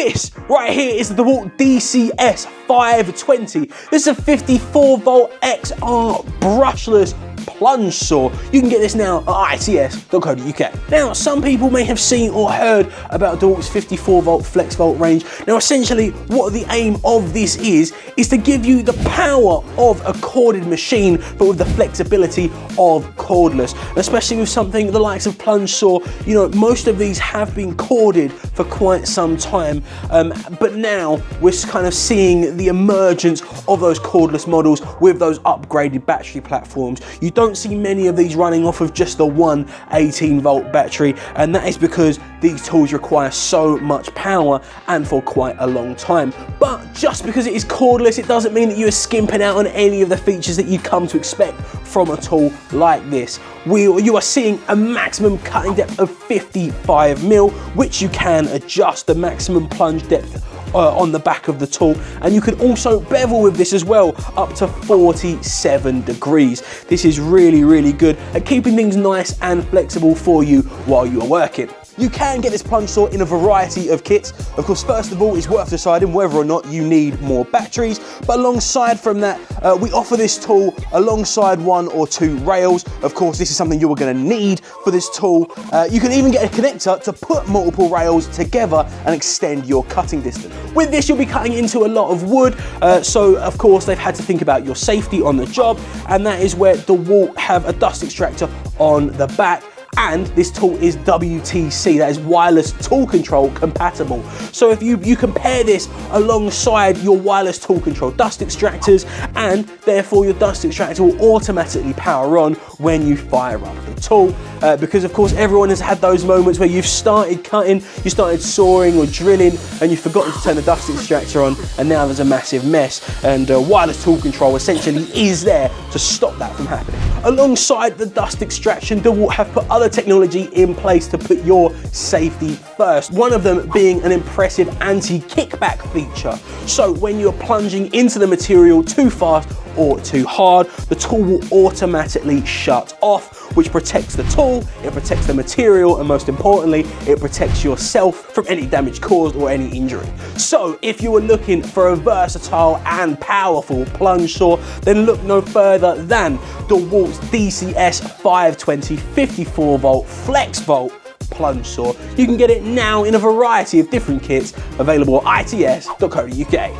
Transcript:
This right here is the DeWalt DCS520. This is a 54 volt XR brushless plunge saw. You can get this now at its.co.uk. Now, some people may have seen or heard about DeWalt's 54 volt FLEXVOLT range. Now, essentially, what the aim of this is to give you the power of a corded machine, but with the flexibility of cordless. Especially with something the likes of plunge saw, you know, most of these have been corded for quite some time, but now we're kind of seeing the emergence of those cordless models with those upgraded battery platforms. You don't see many of these running off of just the one 18 volt battery, and that is because these tools require so much power and for quite a long time. But just because it is cordless, it doesn't mean that you are skimping out on any of the features that you come to expect from a tool like this. You are seeing a maximum cutting depth of 55mm, which you can adjust the maximum plunge depth on the back of the tool, and you can also bevel with this as well, up to 47 degrees. This is really good at keeping things nice and flexible for you while you are working. You can get this plunge saw in a variety of kits. Of course, first of all, it's worth deciding whether or not you need more batteries, but alongside from that, we offer this tool alongside 1 or 2 rails. Of course, this is something you are going to need for this tool. You can even get a connector to put multiple rails together and extend your cutting distance. With this, you'll be cutting into a lot of wood, so of course they've had to think about your safety on the job, and that is where DeWalt have a dust extractor on the back. And this tool is WTC, that is wireless tool control compatible. So if you compare this alongside your wireless tool control dust extractors, and therefore your dust extractor will automatically power on when you fire up the tool. Because of course everyone has had those moments where you've started cutting, you started sawing or drilling, and you've forgotten to turn the dust extractor on, and now there's a massive mess. And wireless tool control essentially is there to stop that from happening. Alongside the dust extraction, DeWalt have put other technology in place to put your safety first. One of them being an impressive anti-kickback feature. So when you're plunging into the material too fast or too hard, the tool will automatically shut off, which protects the tool, it protects the material, and most importantly, it protects yourself from any damage caused or any injury. So if you are looking for a versatile and powerful plunge saw, then look no further than DeWalt's DCS520 54 volt FLEXVOLT plunge saw. You can get it now in a variety of different kits available at its.co.uk.